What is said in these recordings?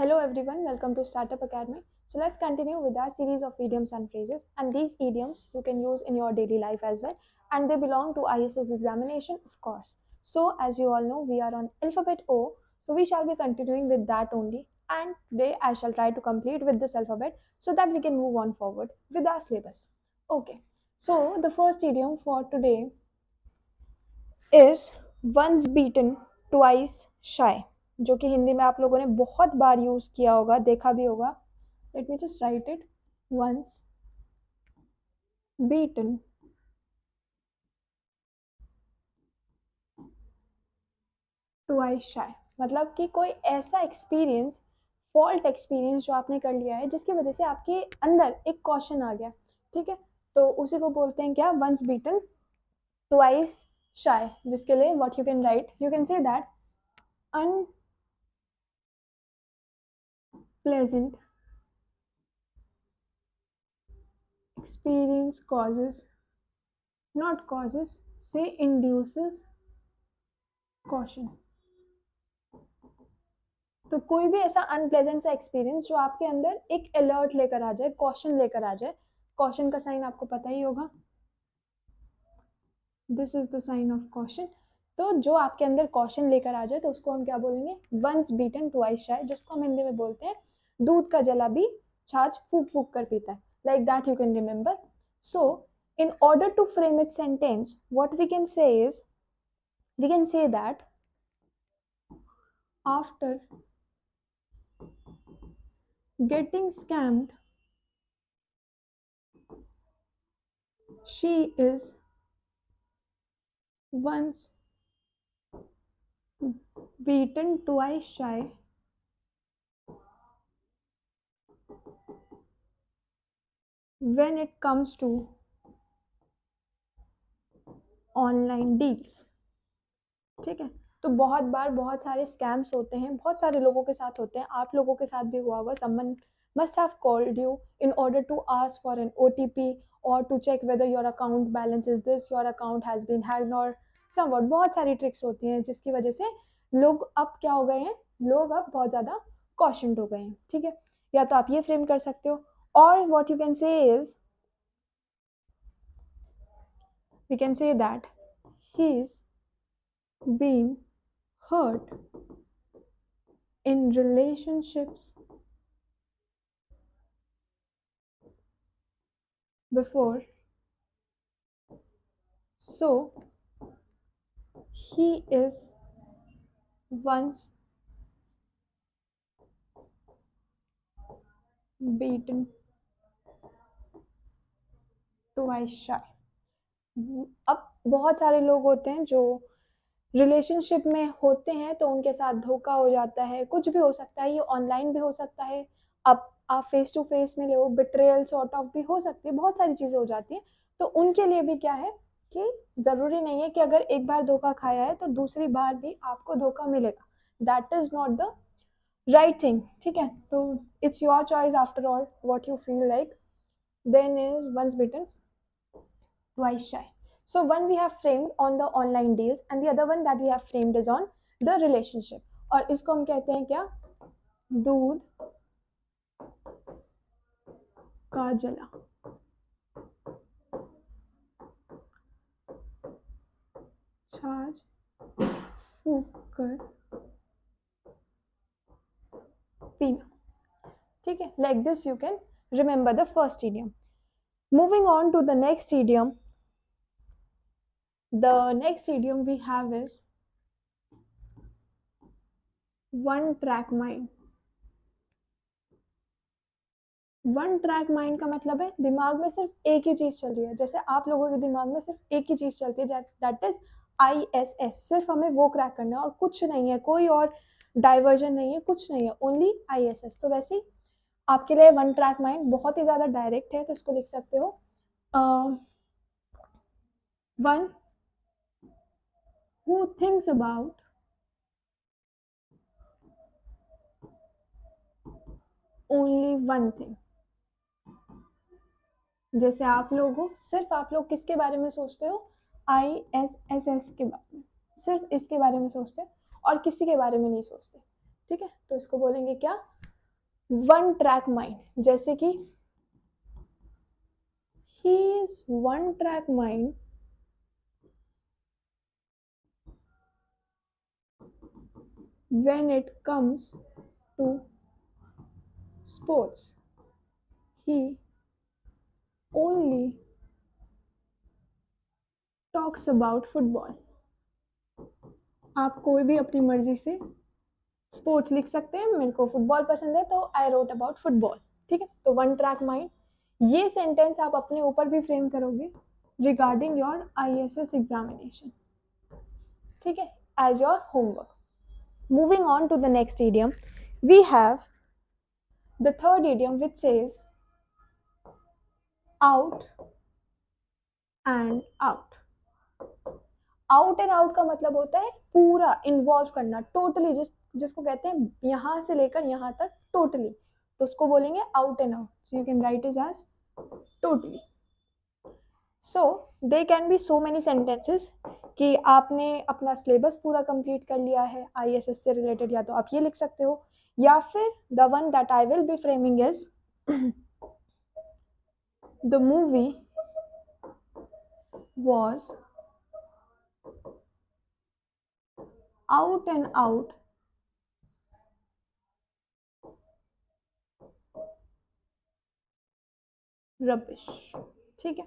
Hello everyone, welcome to Startup Academy. So let's continue with our series of idioms and phrases, and these idioms you can use in your daily life as well, and they belong to ISS examination, of course. So as you all know, we are on alphabet O, so we shall be continuing with that only, and today I shall try to complete with this alphabet so that we can move on forward with our syllabus. Okay, so the first idiom for today is once beaten twice shy, जो कि हिंदी में आप लोगों ने बहुत बार use किया होगा, देखा भी होगा. Let me just right it. once beaten twice shy, मतलब कि कोई ऐसा एक्सपीरियंस, फॉल्ट एक्सपीरियंस जो आपने कर लिया है जिसकी वजह से आपके अंदर एक कॉशन आ गया. ठीक है, तो उसी को बोलते हैं क्या, once beaten twice shy, जिसके लिए what you can write, you can say that unpleasant experience causes, not causes, say induces caution. तो कोई भी ऐसा अनप्लेजेंट सा एक्सपीरियंस जो आपके अंदर एक अलर्ट लेकर आ जाए, कॉशन लेकर आ जाए. कॉशन का साइन आपको पता ही होगा, this is the sign of caution. तो जो आपके अंदर कॉशन लेकर आ जाए तो उसको हम क्या बोलेंगे, वंस बीटन ट्वाइस शाय, जिसको हम हिंदी में बोलते हैं दूध का जला भी छाछ फूक फूक कर पीता है. Like that you can remember. So in order to frame its sentence, what we can say is, we can say that after getting scammed, she is once beaten twice shy when it comes to online deals. ठीक है, तो बहुत बार बहुत सारे scams होते हैं, बहुत सारे लोगों के साथ होते हैं, आप लोगों के साथ भी हुआ होगा. Someone must have called you in order to ask for an OTP or to check whether your account balance is this, your account has been hacked or somewhat. बहुत सारी ट्रिक्स होती हैं जिसकी वजह से लोग अब क्या हो गए हैं, लोग अब बहुत ज़्यादा कॉशन्ड हो गए हैं. ठीक है, या तो आप ये फ्रेम कर सकते हो, और what you can say is, we can say that he's been hurt in relationships before, so he is once beaten twice shy. अब बहुत सारे लोग होते हैं जो रिलेशनशिप में होते हैं तो उनके साथ धोखा हो जाता है, कुछ भी हो सकता है, ये ऑनलाइन भी हो सकता है, अब आप फेस टू फेस में लो, बिट्रेयल सॉर्ट ऑफ भी हो सकती है, बहुत सारी चीजें हो जाती हैं. तो उनके लिए भी क्या है कि जरूरी नहीं है कि अगर एक बार धोखा खाया है तो दूसरी बार भी आपको धोखा मिलेगा. That is not the right thing. ठीक है, तो it's your choice after all, what you feel like. Then is once bitten twice shy. So one we have framed on the online deals and the other one that we have framed is on the relationship. और इसको हम कहते हैं क्या, दूध का जला छाछ फूक कर पीना. ठीक है, like this you can remember the first idiom. Moving on to the next idiom. The next idiom we have is one track mind. One track mind का मतलब है दिमाग में सिर्फ एक ही चीज चल रही है. जैसे आप लोगों के दिमाग में सिर्फ एक ही चीज चलती है, दैट इज ISS. सिर्फ हमें वो क्रैक करना है और कुछ नहीं है, कोई और डाइवर्जन नहीं है, कुछ नहीं है, ओनली ISS. तो वैसे ही आपके लिए वन ट्रैक माइंड बहुत ही ज्यादा डायरेक्ट है, तो इसको लिख सकते हो one who thinks about only one thing. जैसे आप लोग हो, सिर्फ आप लोग किसके बारे में सोचते हो, ISS के बारे में, सिर्फ इसके बारे में सोचते हैं और किसी के बारे में नहीं सोचते. ठीक है, तो इसको बोलेंगे क्या, वन ट्रैक माइंड, जैसे कि he is one track mind when it comes to sports. He only talks about football. आप कोई भी अपनी मर्जी से स्पोर्ट्स लिख सकते हैं, मेरे को फुटबॉल पसंद है तो आई रोट अबाउट फुटबॉल। ठीक है, तो वन ट्रैक माइंड, ये सेंटेंस आप अपने ऊपर भी फ्रेम करोगे रिगार्डिंग योर ISS एग्जामिनेशन। ठीक है, as your homework. Moving on to the next idiom, we have the third idiom which says out and out. Out and out का मतलब होता है पूरा इन्वॉल्व करना, टोटली, जिसको कहते हैं यहां से लेकर यहां तक टोटली, तो उसको बोलेंगे out and out. So you can write it as totally. So they can be so many sentences कि आपने अपना सिलेबस पूरा कंप्लीट कर लिया है ISS से रिलेटेड, या तो आप ये लिख सकते हो, या फिर the one that I will be framing is the movie was out and out rubbish. ठीक है,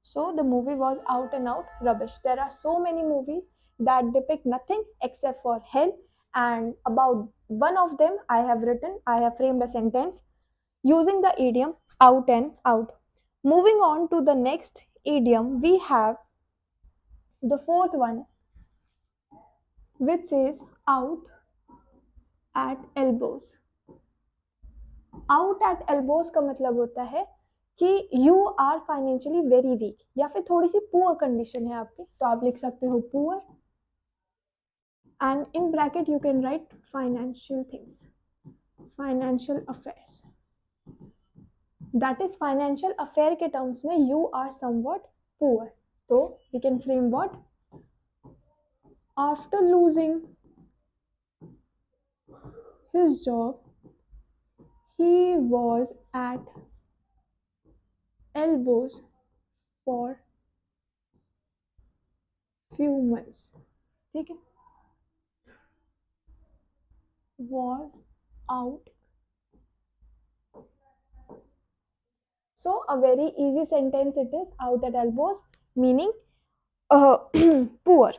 so the movie was out and out rubbish. There are so many movies that depict nothing except for hell, and about one of them I have framed a sentence using the idiom out and out. Moving on to the next idiom, we have the fourth one which says out at elbows. Out at elbows का मतलब होता है कि you are financially very weak, या फिर थोड़ी सी poor condition है आपकी, तो आप लिख सकते हो poor, and in bracket you can write financial things, financial affairs. That is financial affair के टर्म्स में यू आर समवॉट पुअर, तो we can frame what, after losing his job he was at elbows for few months. ठीक है, was out. So a very easy sentence it is, out at elbows, meaning poor.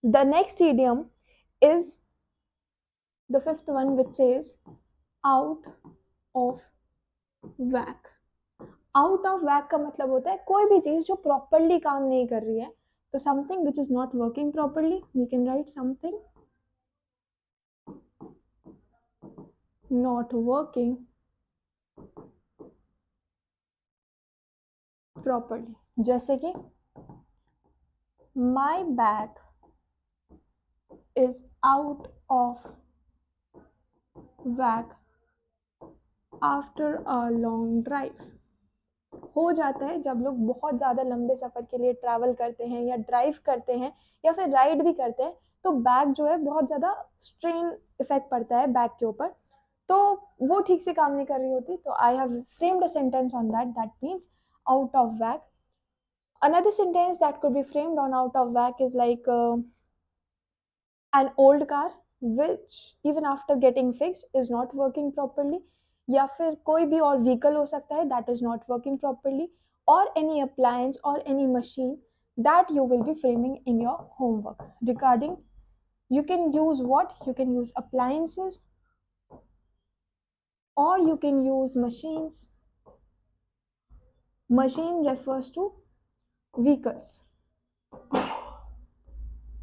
The next idiom is the fifth one which says out of whack. Out of whack का मतलब होता है कोई भी चीज जो प्रॉपरली काम नहीं कर रही है, तो something which is not working properly, we can write something not working properly, जैसे कि my bag is out of whack after a long drive. हो जाता है जब लोग बहुत ज़्यादा लंबे सफ़र के लिए ट्रैवल करते हैं या ड्राइव करते हैं या फिर राइड भी करते हैं, तो बैग जो है बहुत ज़्यादा स्ट्रेन इफेक्ट पड़ता है बैग के ऊपर, तो वो ठीक से काम नहीं कर रही होती, तो I have framed a sentence on that means out of whack. Another sentence that could be framed on out of whack is like an old car which even after getting fixed is not working properly, या फिर कोई भी और vehicle हो सकता है that is not working properly, or any appliance or any machine that you will be framing in your homework regarding, you can use what, you can use appliances or you can use machines. Machine refers to vehicles.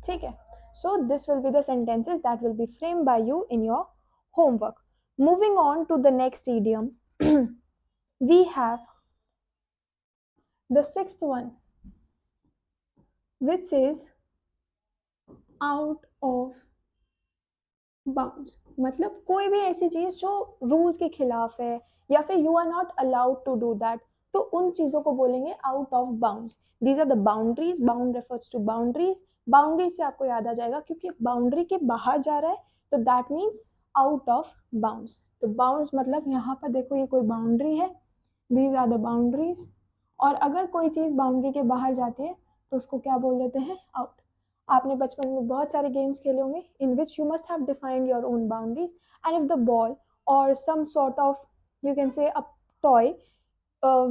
ठीक है, so this will be the sentences that will be framed by you in your homework. Moving on to the next idiom, we have the sixth one which says out of bounds. मतलब कोई भी ऐसी चीज जो rules के खिलाफ है या फिर you are not allowed to do that, तो उन चीजों को बोलेंगे out of bounds. These are the boundaries. Bound refers to boundaries. Boundaries से आपको याद आ जाएगा क्योंकि बाउंड्री के बाहर जा रहा है तो that means out of bounds. तो बाउंड्स मतलब यहाँ पर देखो ये कोई बाउंड्री है, दीज आर द बाउंड्रीज, और अगर कोई चीज़ बाउंड्री के बाहर जाती है तो उसको क्या बोल देते हैं, आउट। आपने बचपन में बहुत सारे गेम्स खेले होंगे in which you must have defined your own boundaries, and if the ball और some sort of you can say a toy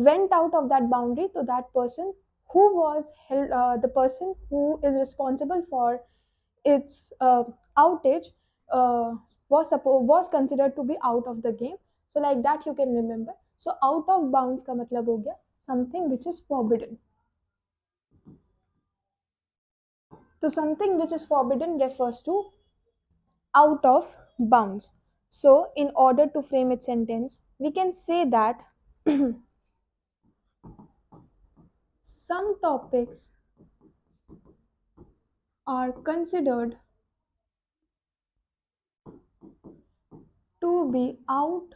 went out of that boundary, so that person who was held, the person who is responsible for its outage uh, was considered to be out of the game. So like that you can remember. So out of bounds का मतलब हो गया something which is forbidden. So something which is forbidden refers to out of bounds. So in order to frame its sentence, we can say that some topics are considered to be out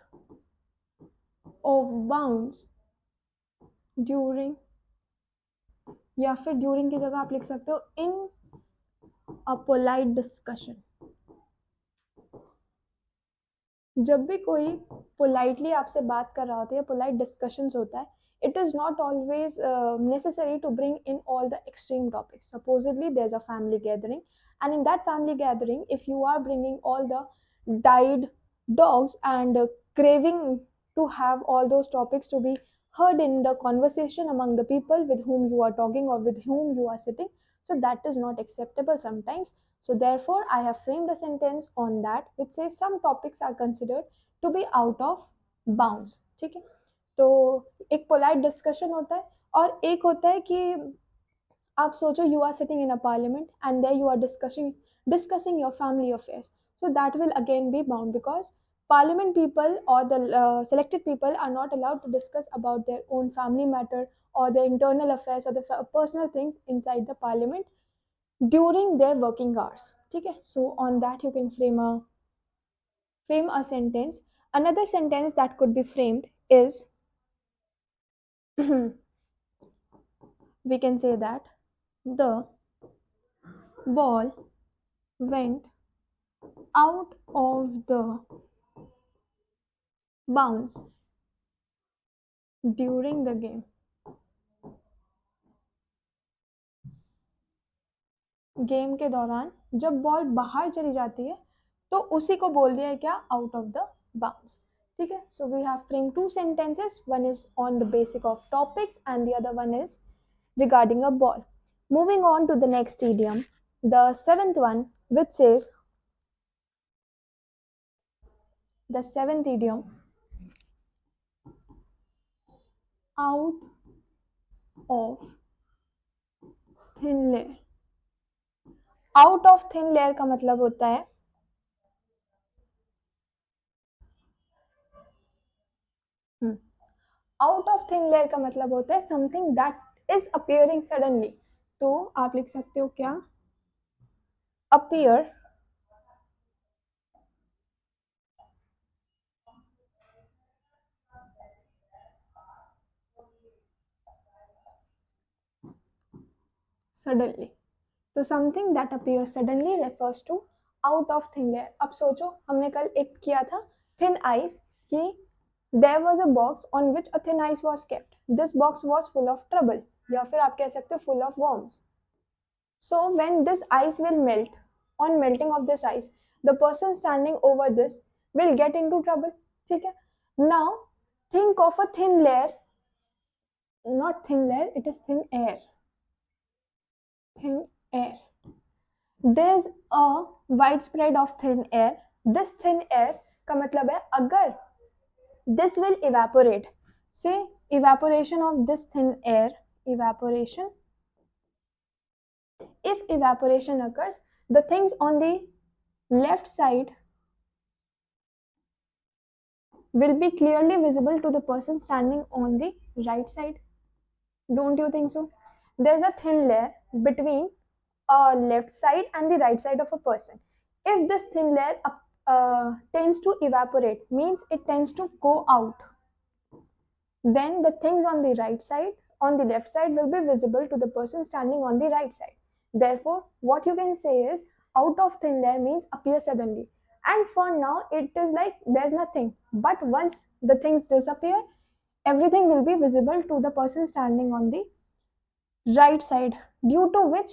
of bounds during, या फिर during की जगह आप लिख सकते हो in a polite discussion. जब भी कोई पोलाइटली आपसे बात कर रहा होता है या पोलाइट डिस्कशंस होता है, it is not always necessary to bring in all the extreme topics. Supposedly there's a family gathering, and in that family gathering if you are bringing all the died dogs and craving to have all those topics to be heard in the conversation among the people with whom you are talking or with whom you are sitting, so that is not acceptable sometimes. So therefore I have framed a sentence on that which says some topics are considered to be out of bounds. ठीक है, तो एक polite discussion होता है, और एक होता है कि आप सोचो you are sitting in a parliament and there you are discussing your family affairs, so that will again be bound because parliament people or the selected people are not allowed to discuss about their own family matter or their internal affairs or the personal things inside the parliament during their working hours. ठीक है, so on that you can frame a sentence. Another sentence that could be framed is we can say that the ball went out of the bounds during the game. Game के दौरान जब ball बाहर चली जाती है तो उसी को बोल दिया है क्या, आउट ऑफ द बाउंड्स. ठीक है, so we have frame two sentences, one is on the basic of topics and the other one is regarding a ball. Moving on to the next idiom, the seventh one, which says, the seventh idiom, out of thin layer. Out of thin layer का मतलब होता है out of thin layer का मतलब होता है something that is appearing suddenly. तो आप लिख सकते हो क्या, अपीयर सडनली. तो something that appears suddenly refers to out of thin layer. अब सोचो हमने कल एक किया था थिन आइस कि there was a box on which a thin ice was kept. This box was full of trouble, या फिर आप कह सकते हो full of worms. So when this ice will melt, on melting of this ice, the person standing over this will get into trouble. ठीक है, now think of a thin layer, not thin layer, it is thin air. Thin air. There's a widespread of thin air. This thin air का मतलब है अगर this will evaporate, say evaporation of this thin air, evaporation, if evaporation occurs, the things on the left side will be clearly visible to the person standing on the right side. Don't you think so? There's a thin layer between a left side and the right side of a person. If this thin layer tends to evaporate, means it tends to go out, then the things on the right side, on the left side will be visible to the person standing on the right side. Therefore, what you can say is out of thin layer means appear suddenly, and for now it is like there's nothing, but once the things disappear, everything will be visible to the person standing on the right side, due to which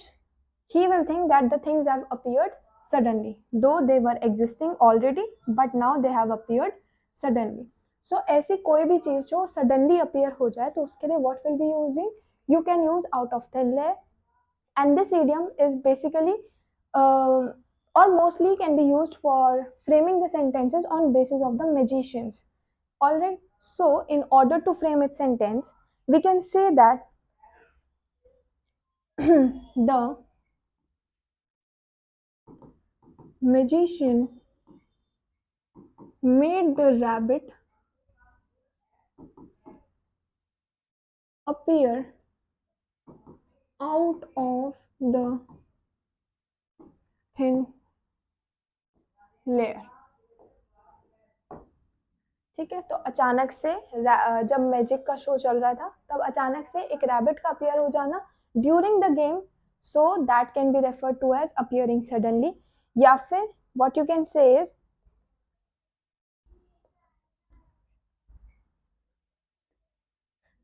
he will think that the things have appeared suddenly, though they were existing already, but now they have appeared suddenly. So ऐसी कोई भी चीज जो suddenly appear हो जाए तो उसके लिए what will be using, you can use out of thin layer. And this idiom is basically uh, or mostly can be used for framing the sentences on basis of the magicians. All right, so in order to frame its sentence, we can say that the magician made the rabbit appear out of the thin layer. ठीक है, तो अचानक से जब magic का show चल रहा था तब अचानक से एक रैबिट का अपीयर हो जाना during the game, so that can be refer to as appearing suddenly, या फिर what you can say is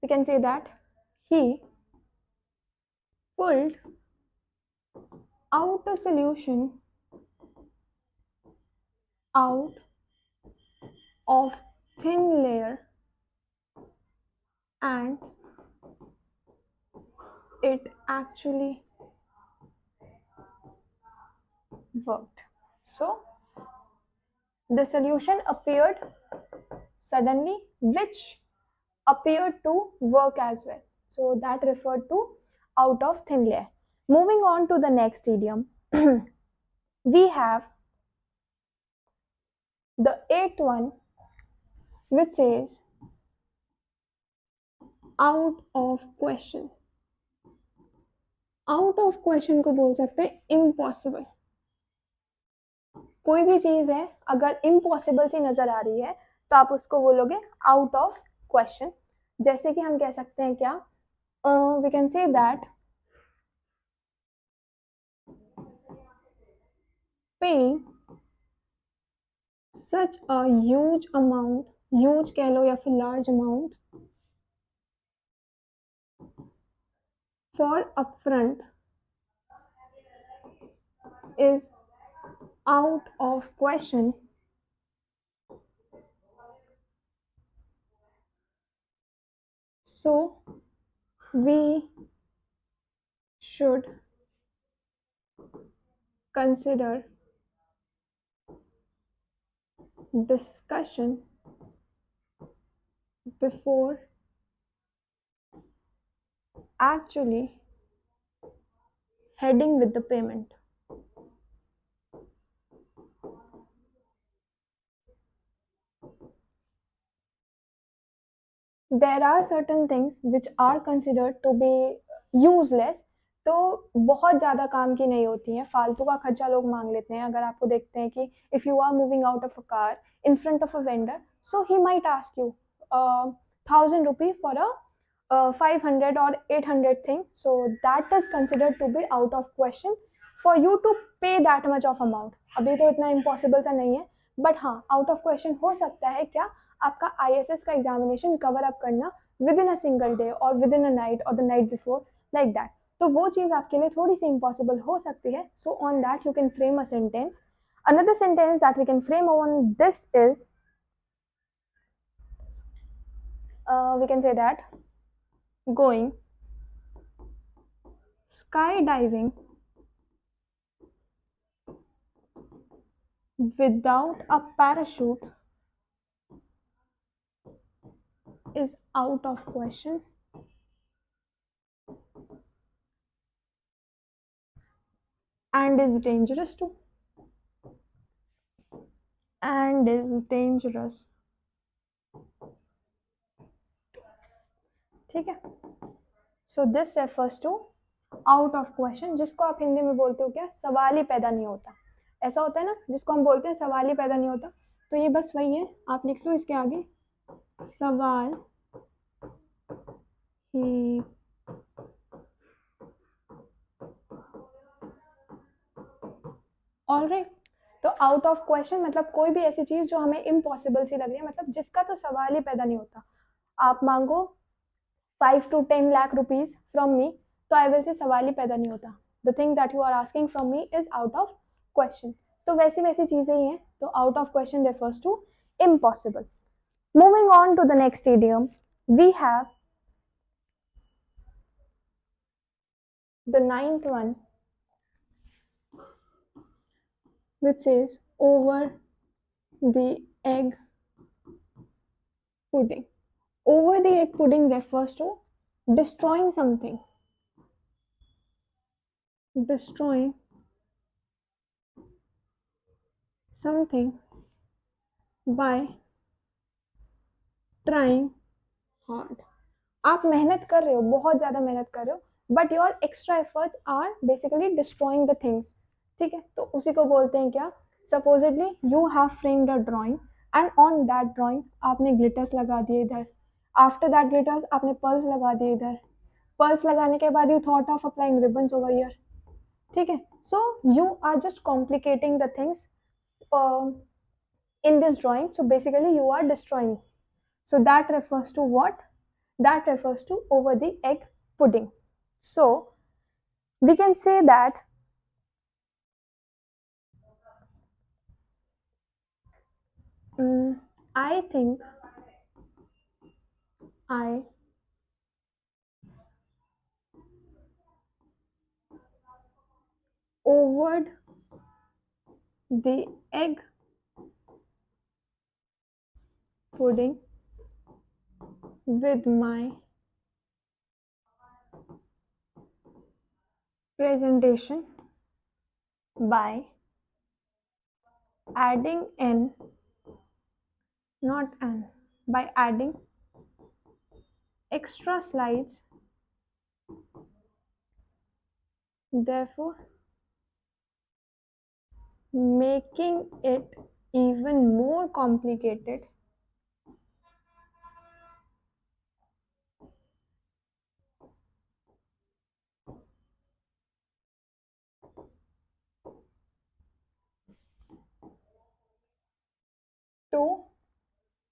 we can say that he pulled out a solution out of thin layer and it actually worked. So the solution appeared suddenly, which appeared to work as well. So that referred to out of thin layer. Moving on to the next idiom, we have the eighth one, which is out of question. Out of question को बोल सकते हैं impossible. कोई भी चीज है अगर impossible सी नजर आ रही है तो आप उसको बोलोगे आउट ऑफ क्वेश्चन. जैसे कि हम कह सकते हैं क्या, we can say that paying such a huge amount, huge कह लो या फिर large amount for upfront is out of question, so we should consider discussion before actually heading with the payment. There are certain things which are considered to be useless, तो बहुत ज़्यादा काम की नहीं होती हैं, फालतू का खर्चा लोग मांग लेते हैं. अगर आपको देखते हैं कि if you are moving out of a car in front of a vendor, so he might ask you 1,000 rupee for a 500 or 800 thing, so that is considered to be out of question for you to pay that much of amount. अभी तो इतना impossible सा नहीं है, but हाँ out of question हो सकता है क्या, आपका ISS का एग्जामिनेशन कवर अप करना with in a single day और विद इन अ नाइट और the night before, like that. तो वो चीज़ आपके लिए थोड़ी सी इम्पॉसिबल हो सकती है. So on that you can frame a sentence. Another sentence that we can frame on this is, we can say that going skydiving without a parachute is out of question and is dangerous too. And is dangerous. ठीक है, so this refers to out of question, जिसको आप हिंदी में बोलते हो क्या, सवाल ही पैदा नहीं होता. ऐसा होता है ना, जिसको हम बोलते हैं सवाल ही पैदा नहीं होता, तो ये बस वही है. आप लिख लो इसके आगे सवाल ही ऑलराइट. तो आउट ऑफ क्वेश्चन मतलब कोई भी ऐसी चीज जो हमें इम्पॉसिबल सी लग रही है, मतलब जिसका तो सवाल ही पैदा नहीं होता. आप मांगो 5 to 10 lakh rupees from me, तो आई विल से सवाल ही पैदा नहीं होता. The thing that you are asking from me is out of question. तो वैसी वैसी चीजें ही हैं. तो out of question refers to impossible. Moving on to the next idiom, we have the ninth one, which is over the egg pudding. Over the egg pudding refers to destroying something. Destroying something by trying hard. आप मेहनत कर रहे हो, बहुत ज़्यादा मेहनत कर रहे हो, but your extra efforts are basically destroying the things. ठीक है, तो उसी को बोलते हैं क्या? Supposedly you have framed a drawing and on that drawing आपने ग्लिटर्स लगा दिए इधर. आफ्टर दैट ग्लिटर्स आपने पर्ल्स लगा दिए इधर. पर्ल्स लगाने के बाद you thought of applying ribbons over here. ठीक है, so you are just complicating the things in this drawing. So basically you are destroying. So that refers to what? That refers to over the egg pudding. So we can say that I think I overed the egg pudding with my presentation by adding n, not n, by adding extra slides, therefore making it even more complicated to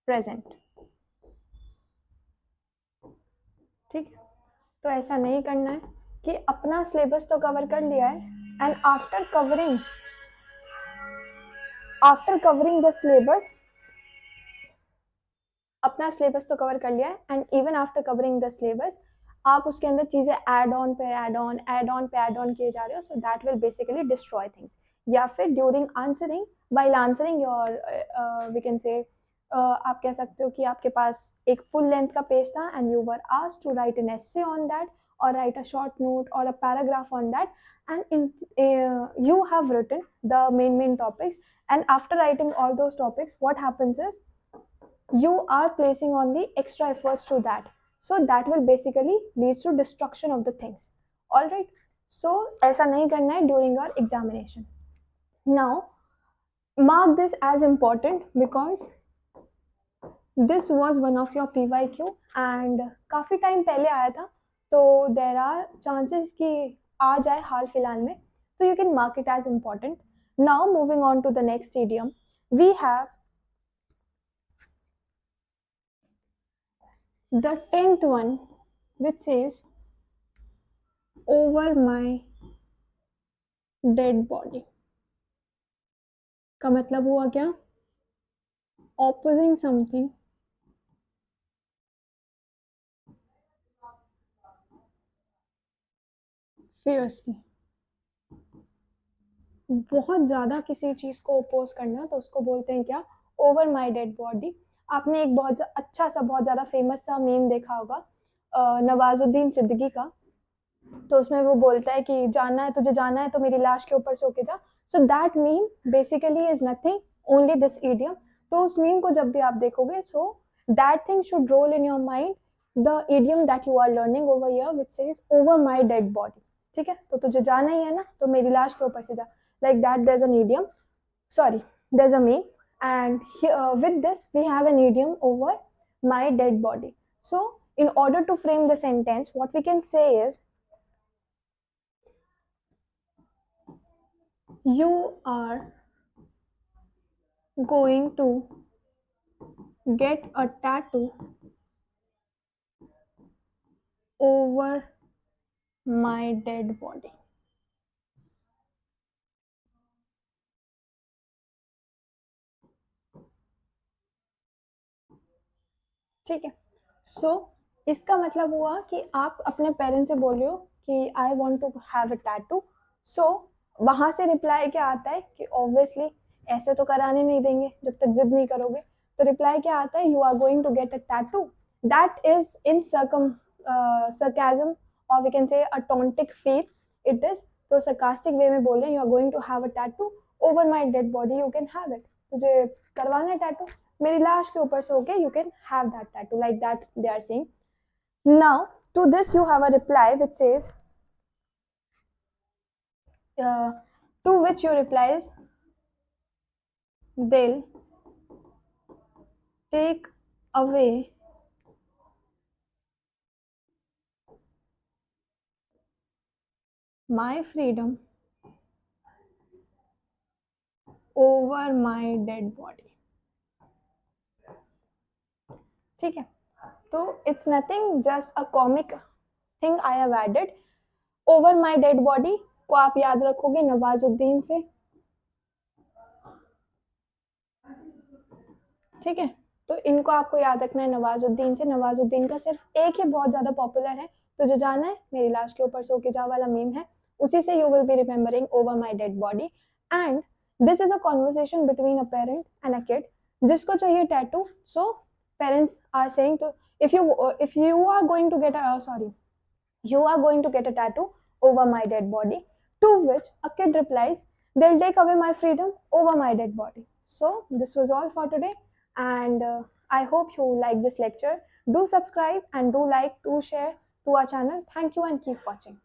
present. ठीक है, तो ऐसा नहीं करना है कि अपना syllabus तो कवर कर लिया है and after covering the syllabus, अपना सिलेबस तो कवर कर लिया है and even after covering the syllabus आप उसके अंदर चीजें ऐड ऑन पे ऐड ऑन किए जा रहे हो. So that will basically destroy things. या फिर during answering, while answering your we can say आप कह सकते हो कि आपके पास एक फुल लेंथ का पेज था and you were asked to right an essay on that or write a short note or a paragraph on that, and you have written the main topics, and after writing all those topics what happens is you are placing on the extra efforts to that. So that will basically lead to destruction of the things. All right, so aisa nahi karna hai during your examination. Now mark this as important because this was one of your PYQ and काफ़ी time पहले आया था, तो there are chances कि आ जाए हाल फिलहाल में, तो you can mark it as important. Now moving on to the next idiom, we have the 10th one, which says over my dead body. का मतलब हुआ क्या? Opposing something fiercely. बहुत ज़्यादा किसी चीज़ को ओपोज करना तो उसको बोलते हैं क्या? Over my dead body. आपने एक बहुत अच्छा सा बहुत ज़्यादा फेमस सा मीम देखा होगा नवाजुद्दीन सिद्दीकी का. तो उसमें वो बोलता है कि जाना है तुझे जाना है तो मेरी लाश के ऊपर सो के जा. So that meme basically is nothing only this idiom. तो उस मीम को जब भी आप देखोगे so that thing should roll in your mind the idiom that you are learning over here which says over my dead body. ठीक है, तो तुझे जाना ही है ना तो मेरी लाश के ऊपर से जा. Like that there's an idiom, sorry, there's a meme, and here, with this we have an idiom over my dead body. So in order to frame the sentence what we can say is you are going to get a tattoo over my dead body. ठीक है, सो इसका मतलब हुआ कि आप अपने parents से बोल रहे हो कि I want to have a tattoo, so वहां से रिप्लाई क्या आता है कि ऑब्वियसली ऐसे तो कराने नहीं देंगे जब तक जिद नहीं करोगे, तो रिप्लाई क्या आता है, you are going to get a tattoo, that is in sarcasm or we can say a tauntic feel, it is, तो sarcastic वे में बोल रहे हैं you are going to have a tattoo over my dead body, you can have it, तुझे करवाना है tattoo मेरी लाश के ऊपर से होके, you can have that tattoo, like that they are saying. Now to this you have a reply which says to which you replies, they'll take away my freedom over my dead body. ठीक है, तो it's nothing, just a comic thing I have added. Over my dead body को आप याद रखोगे नवाजुद्दीन से. ठीक है, तो इनको आपको याद रखना है नवाजुद्दीन से. नवाजुद्दीन का सिर्फ एक ही बहुत ज्यादा पॉपुलर है, तो जो जाना है मेरी लाश के ऊपर सो के जा वाला मीम है, उसी से you will be remembering over my dead body. And this is a conversation between a parent and a kid, जिसको चाहिए tattoo, so parents are saying, तो if you are going to get a sorry you are going to get a tattoo over my dead body, to which a kid replies, they'll take away my freedom over my dead body. So this was all for today, and I hope you like this lecture. Do subscribe and do like, do share to our channel. Thank you and keep watching.